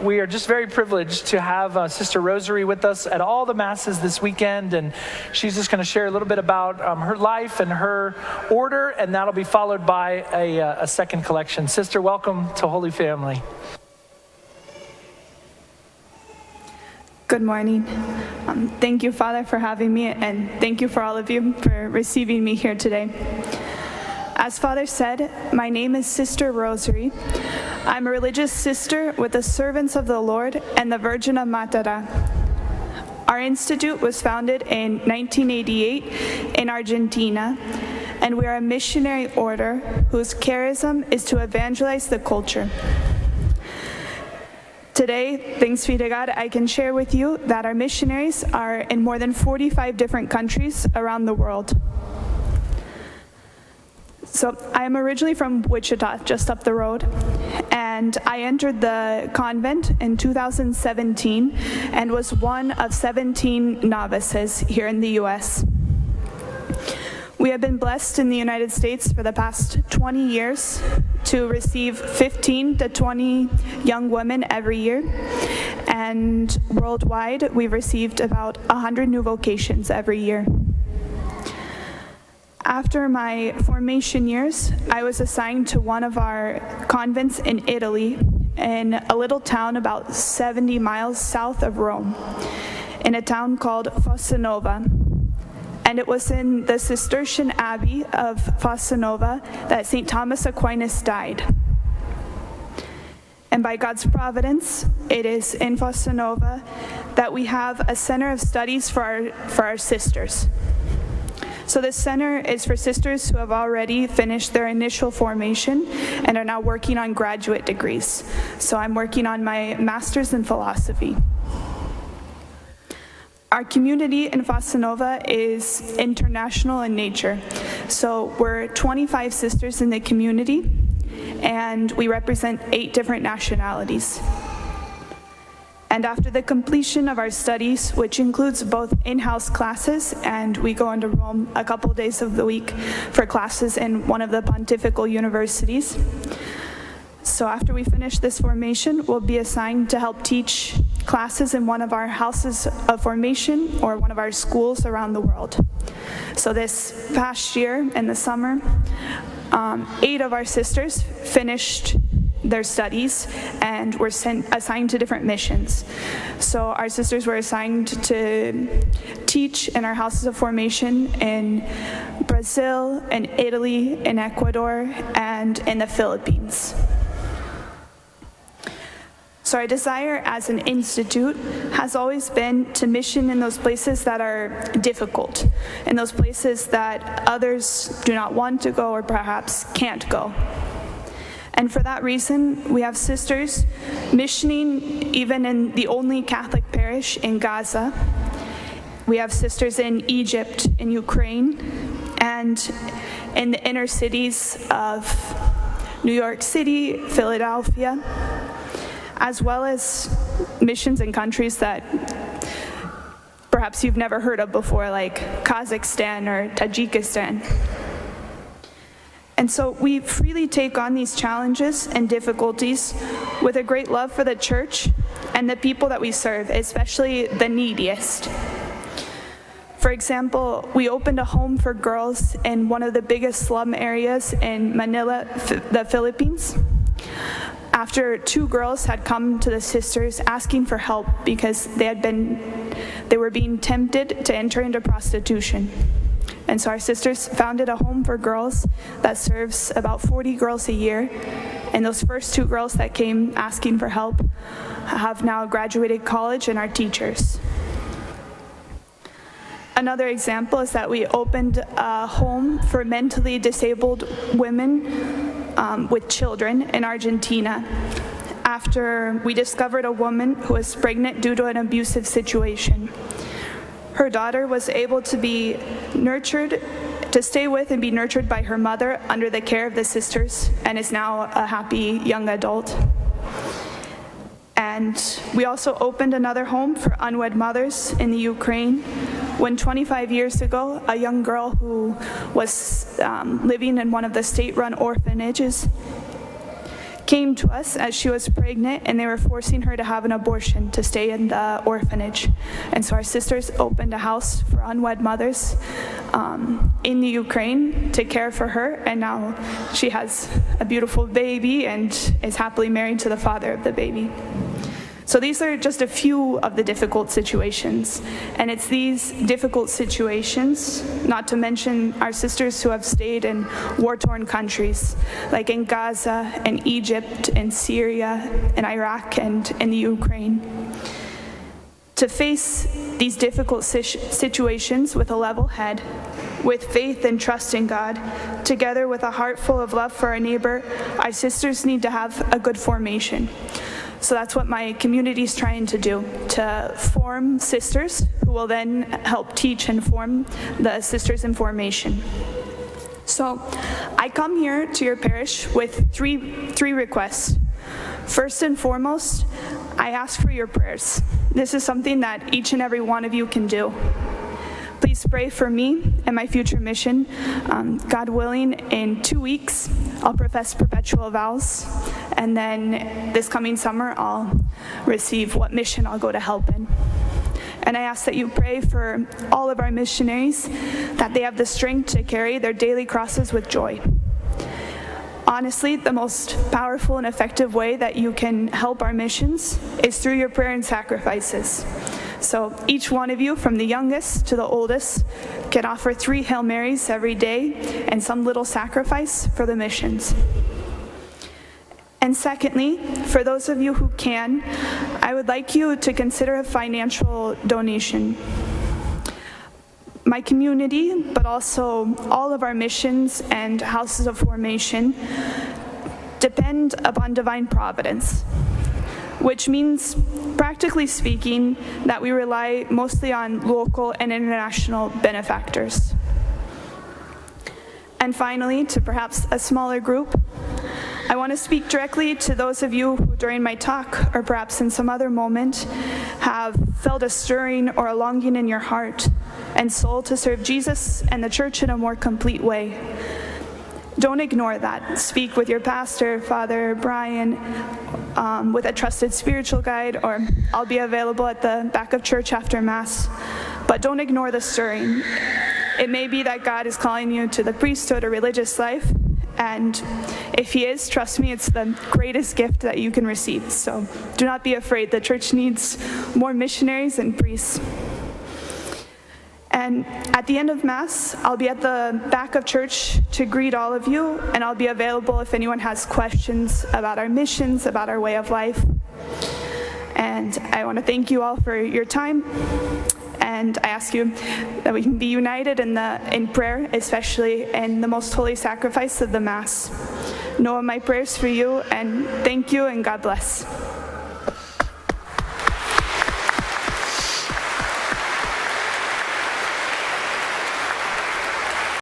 we are just very privileged to have Sister Rosary with us at all the Masses this weekend, and she's just going to share a little bit about her life and her order, and that'll be followed by a second collection. Sister, welcome to Holy Family. Good morning. Thank you, Father, for having me, and thank you for all of you for receiving me here today. As Father said, my name is Sister Rosary. I'm a religious sister with the Servants of the Lord and the Virgin of Matara. Our institute was founded in 1988 in Argentina, and we are a missionary order whose charism is to evangelize the culture. Today, thanks be to God, I can share with you that our missionaries are in more than 45 different countries around the world. So I am originally from Wichita, just up the road, and I entered the convent in 2017 and was one of 17 novices here in the U.S. We have been blessed in the United States for the past 20 years to receive 15 to 20 young women every year, and worldwide we've received about 100 new vocations every year. After my formation years, I was assigned to one of our convents in Italy, in a little town about 70 miles south of Rome, in a town called Fossanova. And it was in the Cistercian Abbey of Fossanova that St. Thomas Aquinas died. And by God's providence, it is in Fossanova that we have a center of studies for our sisters. So this center is for sisters who have already finished their initial formation and are now working on graduate degrees. So I'm working on my master's in philosophy. Our community in Fossanova is international in nature. So we're 25 sisters in the community, and we represent 8 different nationalities. And after the completion of our studies, which includes both in-house classes, and we go into Rome a couple days of the week for classes in one of the pontifical universities. So after we finish this formation, we'll be assigned to help teach classes in one of our houses of formation or one of our schools around the world. So this past year in the summer, 8 of our sisters finished their studies and were assigned to different missions. So our sisters were assigned to teach in our houses of formation in Brazil, in Italy, in Ecuador, and in the Philippines. So our desire as an institute has always been to mission in those places that are difficult, in those places that others do not want to go or perhaps can't go. And for that reason, we have sisters missioning even in the only Catholic parish in Gaza. We have sisters in Egypt, in Ukraine, and in the inner cities of New York City, Philadelphia, as well as missions in countries that perhaps you've never heard of before, like Kazakhstan or Tajikistan. And so we freely take on these challenges and difficulties with a great love for the church and the people that we serve, especially the neediest. For example, we opened a home for girls in one of the biggest slum areas in Manila, the Philippines, after 2 girls had come to the sisters asking for help because they were being tempted to enter into prostitution. And so our sisters founded a home for girls that serves about 40 girls a year. And those first 2 girls that came asking for help have now graduated college and are teachers. Another example is that we opened a home for mentally disabled women with children in Argentina after we discovered a woman who was pregnant due to an abusive situation. Her daughter was able to be nurtured, to stay with and be nurtured by her mother under the care of the sisters, and is now a happy young adult. And we also opened another home for unwed mothers in the Ukraine when 25 years ago, a young girl who was living in one of the state-run orphanages came to us as she was pregnant, and they were forcing her to have an abortion to stay in the orphanage. And so our sisters opened a house for unwed mothers in the Ukraine to care for her, and now she has a beautiful baby and is happily married to the father of the baby. So these are just a few of the difficult situations. And it's these difficult situations, not to mention our sisters who have stayed in war-torn countries, like in Gaza and Egypt and Syria and Iraq and in the Ukraine. To face these difficult situations with a level head, with faith and trust in God, together with a heart full of love for our neighbor, our sisters need to have a good formation. So that's what my community is trying to do, to form sisters who will then help teach and form the sisters in formation. So I come here to your parish with three requests. First and foremost, I ask for your prayers. This is something that each and every one of you can do. Please pray for me and my future mission. God willing, in 2 weeks, I'll profess perpetual vows, and then this coming summer, I'll receive what mission I'll go to help in. And I ask that you pray for all of our missionaries, that they have the strength to carry their daily crosses with joy. Honestly, the most powerful and effective way that you can help our missions is through your prayer and sacrifices. So each one of you, from the youngest to the oldest, can offer 3 Hail Marys every day and some little sacrifice for the missions. And secondly, for those of you who can, I would like you to consider a financial donation. My community, but also all of our missions and houses of formation, depend upon divine providence, which means, practically speaking, that we rely mostly on local and international benefactors. And finally, to perhaps a smaller group, I want to speak directly to those of you who during my talk, or perhaps in some other moment, have felt a stirring or a longing in your heart and soul to serve Jesus and the church in a more complete way. Don't ignore that. Speak with your pastor, Father Brian, with a trusted spiritual guide, or I'll be available at the back of church after Mass. But don't ignore the stirring. It may be that God is calling you to the priesthood or religious life, and if He is, trust me, it's the greatest gift that you can receive. So do not be afraid. The church needs more missionaries and priests. And at the end of Mass, I'll be at the back of church to greet all of you, and I'll be available if anyone has questions about our missions, about our way of life. And I want to thank you all for your time, and I ask you that we can be united in prayer, especially in the most holy sacrifice of the Mass. Know my prayers for you, and thank you, and God bless.